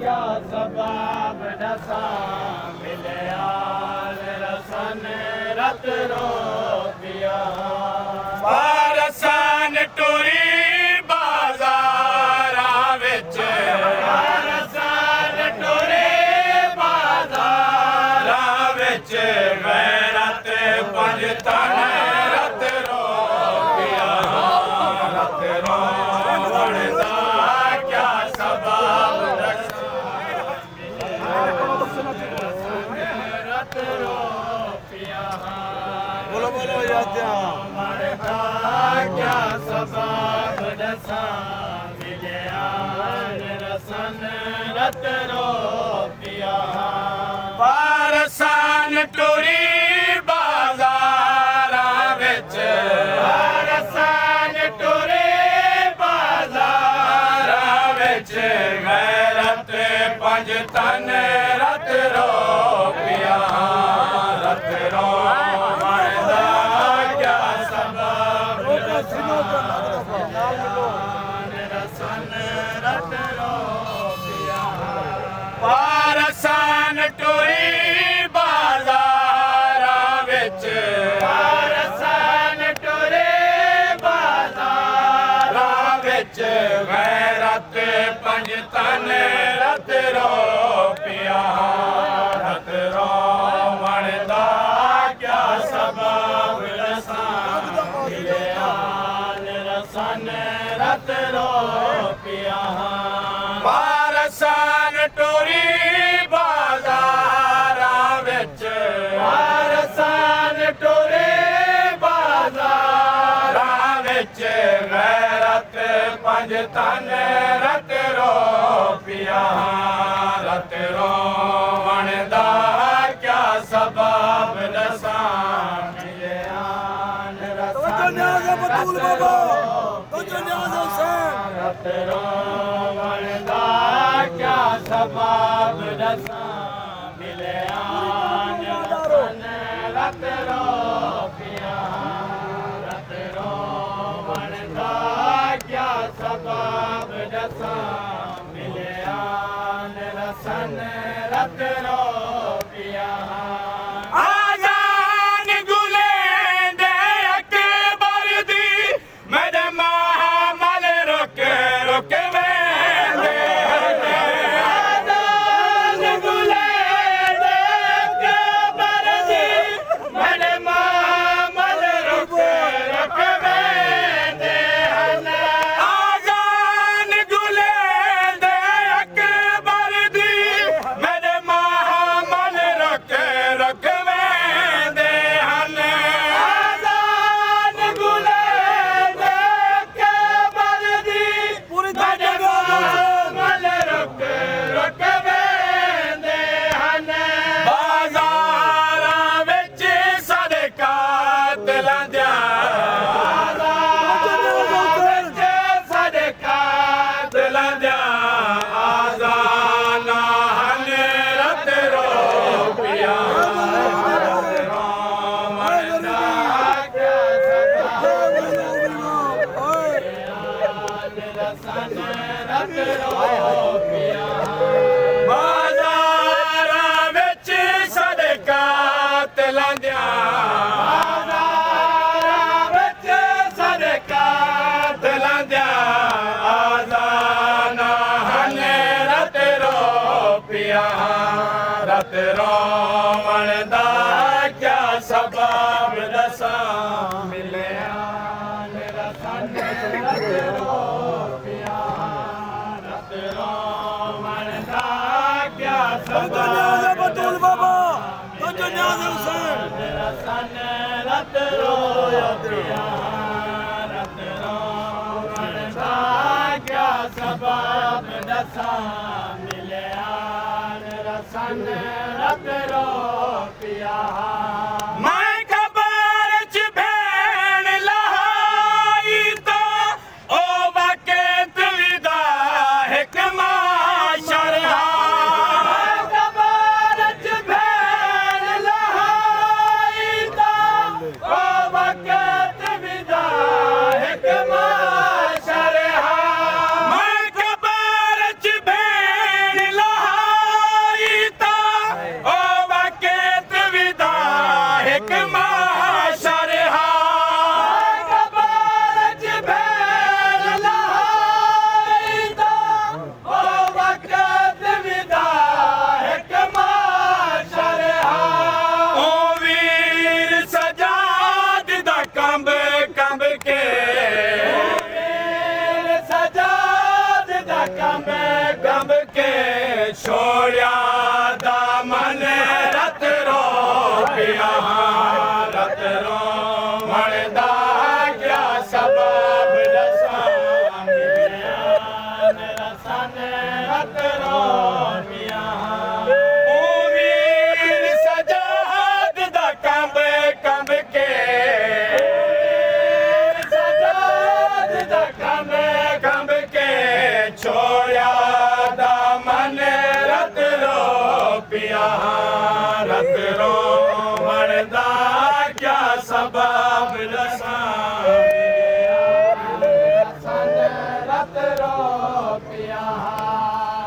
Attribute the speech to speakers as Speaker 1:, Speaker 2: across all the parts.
Speaker 1: क्या सबब दसा मिलया रसन रत रोपिया
Speaker 2: रसन टुरी बाजारा विच
Speaker 1: रसन टुरे बाजारा
Speaker 2: विच गैरत पंज तन रत रोपिया रत रोवणदा क्या सबब
Speaker 1: रत रोपिया
Speaker 2: बोलो बोलो यात्या
Speaker 1: मरदा क्या सबब दसा मिलया रसन रत रोपिया
Speaker 2: रसन टुरी बाजारा विच
Speaker 1: रसन टुरे
Speaker 2: बाजारा विच गैरत पंज तन रत रोपिया रत रोवणदा क्या सबब
Speaker 1: रसन रत रोपिया
Speaker 2: रसन टुरी बाजारा विच
Speaker 1: रसन टुरे बाजारा
Speaker 2: विच गैरत पंज तन रत रोपिया रत रोवणदा क्या सबब
Speaker 1: मिलया रसन रत रोपिया
Speaker 2: रसन टुरी बाजारा विच
Speaker 1: रसन टुरे बाजारा
Speaker 2: विच गैरत पंज तन रत रोपिया रत रोवणदा क्या सबब दसा
Speaker 1: मिलया
Speaker 3: बतूल बाबा तो न्याज हुसैन
Speaker 1: रत रोवणदा क्या सबब दसा मिलया रसन रत रोपिया रत रोवणदा क्या सबब दसा मिलया रसन रत रोपिया
Speaker 2: आजान गुले दे अकबर दी मेरे महामल रुक रुक वेंदे
Speaker 1: आजान गुले दे अकबर दी मेरे महामल रुक रुक वेंदे हन
Speaker 2: आजान गुले दे अकबर दी मेरे महामल रुक रुक वेंदे हन
Speaker 1: आजान गुले दे अकबर दी
Speaker 3: पूरी
Speaker 1: मेरे महामल रुक रुक वेंदे हन
Speaker 2: बाजारां विच सदका दिलां दियां दिलां दियां आज़ाना हन रत रोपिया रत रोवणदा क्या
Speaker 1: रसन रत रोपिया
Speaker 2: बाजारां विच सदका दिलां दियां
Speaker 1: ਵਿੱਚ ਸਦਕਾ
Speaker 2: दिलां दियां आज़ाना हन रत रोपिया रत रोवणदा क्या सबब दसा
Speaker 1: ਮਿਲਿਆ ਰਸਨ ਰਤ ਰੋਪਿਆ ਰਤ ਰੋਵਣਦਾ ਕਿਆ
Speaker 3: तो न्याज बतूल बाबा तो न्याज हुसैन
Speaker 1: ਰਸਨ ਰਤ ਰੋਪਿਆ ਰਤ ਰੋਵਣਦਾ ਕਿਆ ਸਬਬ ਦਸਾ ਮਿਲਿਆ ਰਸਨ ਰਤ ਰੋਪਿਆ
Speaker 2: मैं खबर च भेण लहाई तो ओ वक़्त विदा हिक माशर
Speaker 1: कबारच भैन लहाई ता ओ वक़्त विदा हिक माशर हा ਕੰਬ
Speaker 2: ਕੰਬ ਕੇ ਛੋੜਿਆ ਦਾਮਨ ਰਤ ਰੋਪਿਆ ਰਤ ਰੋਵਣ ਦਾ ਕਿਆ ਸਬਬ ਦਸਾਂ
Speaker 1: ਰਸਨ ਰਤ ਰੋਪਿਆ
Speaker 2: ਓ ਵੀਰ ਸਜਾਦ ਦਾ ਕੰਬ ਕੰਬ ਕੇ
Speaker 1: ਸਜਾਦ ਦਾ ਕੰਬ
Speaker 2: ਕੰਬ ਕੇ ਛੋੜਿਆ ਦਾਮਨ ਰਤ ਰੋਪਿਆ ਰਤ ਰੋਵਣ ਦਾ ਕਿਆ ਸਬਬ ਦਸਾਂ
Speaker 1: ਰਤ ਰੋਪਿਆ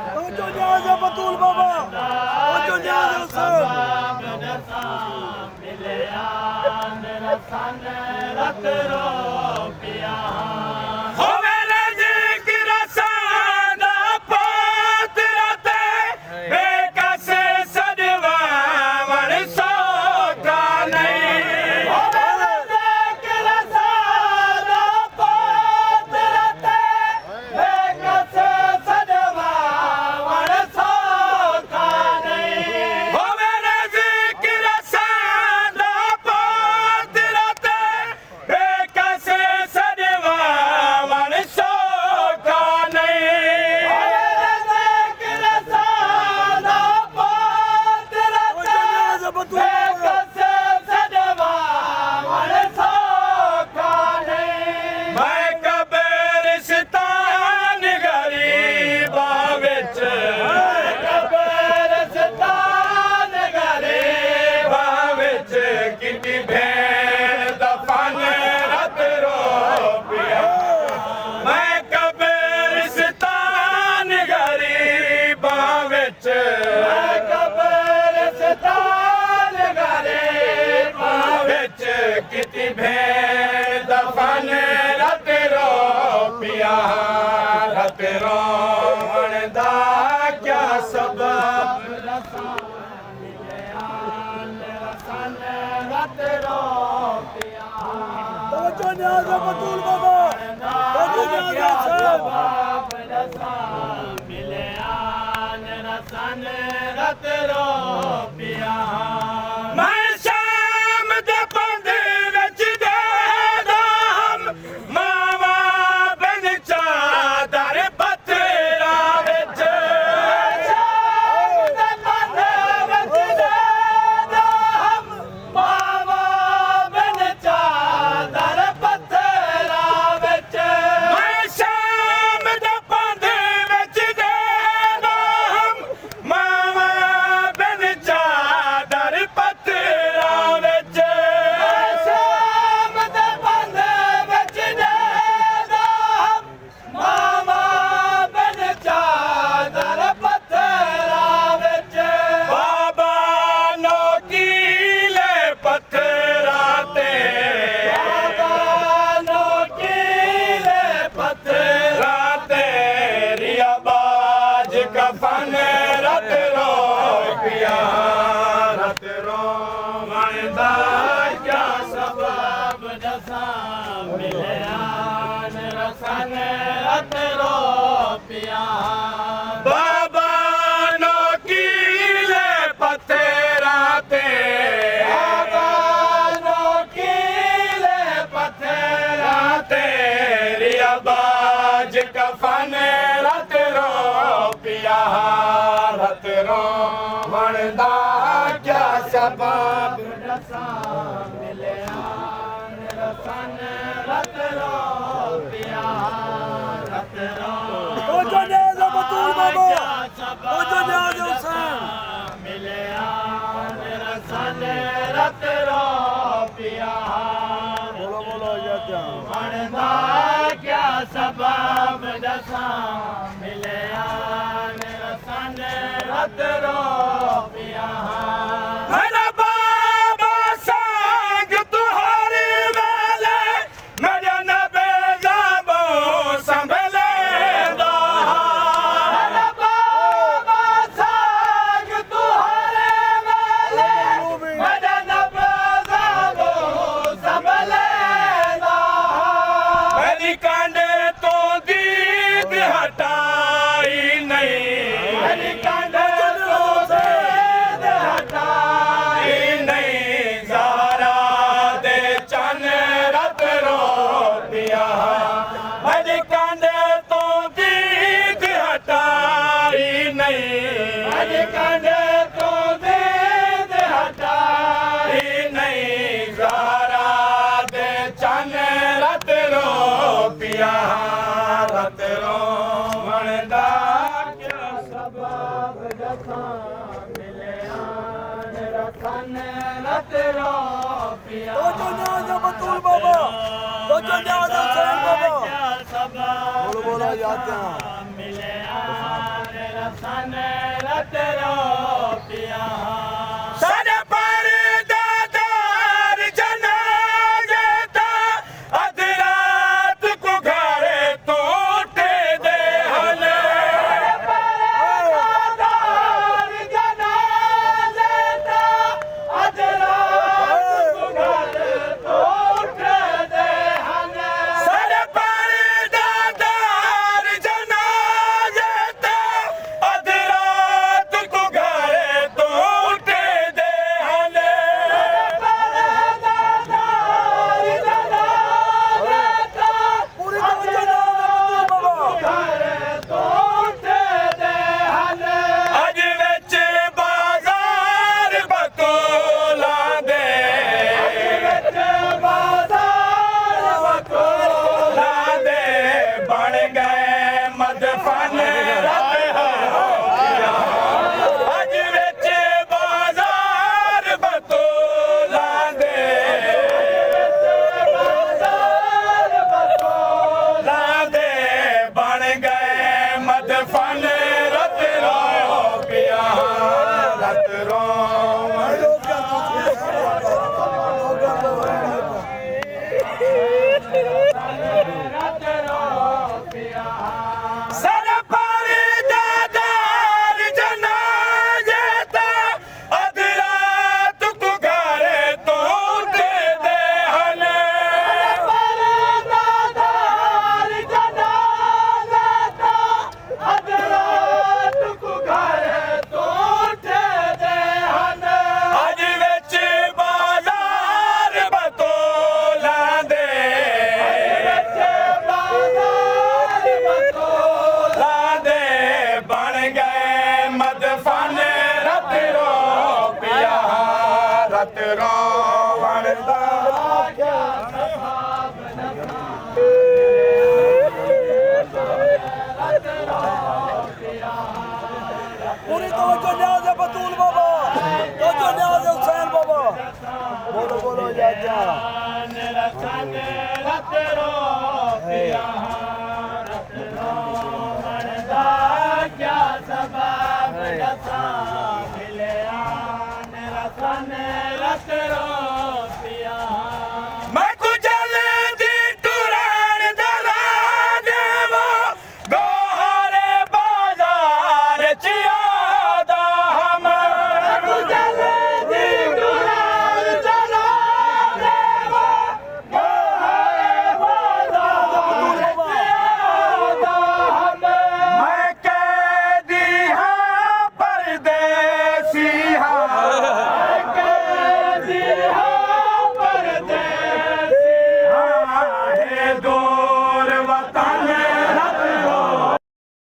Speaker 3: ਤਵੱਜੋ ਨਿਆਜ਼ ਬਤੂਲ ਬਾਬਾ ਤਵੱਜੋ ਨਿਆਜ਼ ਹੁਸੈਨ
Speaker 1: ਮਿਲਿਆ ਰਸਨ ਰਤ ਰੋਪਿਆ
Speaker 2: ਹੋਵੇ ਜ਼ਿਕਰ ਸਾਦਾ ਪੋਤਰਾ ਤੇ ਬੇਕਸ ਸਦਵਾਵਣ ਸੋਖਾ ਨਹੀਂ
Speaker 1: ਹੋਵੇ ਜ਼ਿਕਰ ਸਾਦਾ ਪੋਤਰਾ ਤੇ ਬੇਕਸ ਸਦਵਾਵਣ ਸੋਖਾ ਨਹੀਂ
Speaker 2: ਹੋਵੇ ਜ਼ਿਕਰ ਸਾਦਾ ਪੋਤਰਾ ਤੇ ਬੇਕਸ ਸਦਵਾਵਣ ਸੋਖਾ ਨਹੀਂ
Speaker 3: ਤਵੱਜੋ ਨਿਆਜ਼ ਬਤੂਲ ਬਾਬਾ
Speaker 2: ਮੈਂ ਕਬਰਿਸਤਾਨ ਗਰੀਬਾਂ ਵਿੱਚ ਬਾਹ ਵਿੱਚ ਕਿਤੇ ਭੈਣ ਦਫਨ ਰਤ ਰੋਪਿਆ ਮੈਂ ਕਬਰਿਸਤਾਨ ਗਰੀਬਾਂ ਵਿੱਚ ਬਾਹ ਵਿੱਚ ਕਿਤੇ ਭੈਣ ਦਫਨ ਰਤ ਰੋਪਿਆ ਰਤ ਰੋਵਣ ਦਾ ਕਿਆ ਸਬਬ
Speaker 3: ਤਵੱਜੋ ਨਿਆਜ਼ ਬਤੂਲ ਬਾਬਾ ਤਵੱਜੋ ਨਿਆਜ਼ ਹੁਸੈਨ
Speaker 1: ਰਤ ਰੋਪਿਆ
Speaker 2: ਮੈਂ ਸ਼ਾਮ ਦੇ ਬੰਦ ਵਿੱਚ ਦੇਦਾ ਹਮ ਮਾਵਾ ਬਿਨ ਚਾਦਰ ਪੱਥਰਾਂ ਵਿੱਚ ਮੈਂ ਸ਼ਾਮ ਦੇ ਬੰਦ ਵਿੱਚ ਦੇਦਾ ਹਮ ਮਾਵਾ ਬਿਨ ਚਾਦਰ ਪੱਥਰਾਂ ਵਿੱਚ ਬਾਬਾ ਨੋਕੀਲੇ ਪੱਥਰਾਂ ਤੇ ਰਾਤੇ ਰਿਆਬਾਜ ਕਫਨ ਰਤ ਰੋਪਿਆ ਰਤ ਰੋਵਣ ਦਾ ਕਿਆ ਸਬਬ ਬਾਬਾ ਨੋਕੀਲੇ ਪੱਥਰਾਂ ਤੇ ਰਾਤੇ ਰਿਆਬਾਜ ਕਫਨ ਰਤ ਰੋਪਿਆ ਰਤ ਰੋਵਣ ਦਾ ਕਿਆ ਸਬਬ
Speaker 3: ਤਵੱਜੋ ਨਿਆਜ਼ ਬਤੂਲ ਬਾਬਾ ਤਵੱਜੋ ਨਿਆਜ਼ ਹੁਸੈਨ
Speaker 1: ਰਤ ਰੋਪਿਆ
Speaker 3: ਬੋਲੋ ਬੋਲੋ ਯਾਦਾਂ
Speaker 1: ਬਣਦਾ ਕਿਆ ਸਬਬ ਦਸਾਂ ਮਿਲਿਆ ਰਸਨ ਰਤ ਰੋਪਿਆ
Speaker 2: ਮੇਰਾ ਬਾਬਾ ਸੰਗ ਤੁਹਾਰੇ ਵੇਲੇ ਮੇਰਾ ਨਬੇ ਜਾਬੋ ਸੰਭਲੇਂਦਾ
Speaker 1: ਬਾਬਾ ਸਾਗ ਤੁਹਾਰੇ ਵੇਲੇ ਮਦਨ ਬਜ਼ਾਰੋ ਸੰਭਲੇਂਦਾ
Speaker 2: ਮੇਰੀ ਕੰਡੇ ਤੋਂ ਦੀਦ ਹਟਾ
Speaker 1: रोपिया
Speaker 3: तवज्जो न्याज बतूल बाबा तवज्जो न्याज हुसैन बाबा
Speaker 1: क्या सबब
Speaker 3: बोलो याद
Speaker 1: मिले रसन रत रोपिया
Speaker 2: ਸਾਡੇ ਪਰਦਾਦਾਰ ਜਨਾਜ਼ੇ ਤਾਂ ਅੱਧ ਰਾਤ ਕੋ ਘਰੇ ਤੋਂ ਉੱਠਦੇ ਹਨ
Speaker 1: पहरेदार जनाज़े ता अज रात को घर तो उठदे हन
Speaker 2: ਸਾਡੇ ਪਰਦਾਦਾਰ ਜਨਾਜ਼ੇ ਤਾਂ ਅੱਧ ਰਾਤ ਕੋ ਘਰੇ ਤੋਂ ਉੱਠਦੇ ਹਨ
Speaker 1: पहरेदार जनाज़े ता
Speaker 3: पूरी तवज्जो न्याज बतूल बाबा
Speaker 1: घर तो उठदे हन
Speaker 2: ਅੱਜ ਵਿੱਚ ਬਾਜ਼ਾਰ ਬਕੋਲਾਂ ਦੇ
Speaker 1: ਵਿੱਚ ਬਾਜ਼ਾਰ ਵਕੋਲ
Speaker 2: ਲਾਦੇ ਬਣ ਗਏ ਮਦਫਨ ਅੱਜ ਵਿੱਚ ਬਾਜ਼ਾਰ ਬਤੋਲਾਂ ਦੇ
Speaker 1: ਬਾਜ਼ਾਰ ਵਕੋਲ
Speaker 2: ਲਾਦੇ ਬਣ ਗਏ ਮਦਫਨ ਰਤ ਰੋ ਪਿਆ ਰਤ ਰੋ
Speaker 1: रत रोपिया
Speaker 2: ਸਾਡੇ ਪਰਦਾਦਾਰ ਜਨਾਜ਼ੇ ਤਾਂ ਅੱਧ ਰਾਤ ਕੋ ਘਰੇ ਤੋਂ ਉੱਠਦੇ ਹਨ
Speaker 1: पहरेदार जनाज़े ता अज रात को घर तो उठदे हन
Speaker 2: ਅੱਜ ਵਿੱਚ ਬਾਜ਼ਾਰ ਬਤੋਲਾਂ ਦੇ
Speaker 1: ਵਿੱਚ ਬਾਜ਼ਾਰ ਵਕੋਲ
Speaker 2: ਲਾਦੇ ਬਣ ਗਏ ਮਦਫਨ ਰਤ ਰੋ ਪਿਆ ਰਤ ਰੋ ਬਣਦਾ
Speaker 3: पूरी तवज्जो न्याज बतूल बाबा तवज्जो न्याज हुसैन बाबा बोलो याद
Speaker 1: रसन रत रो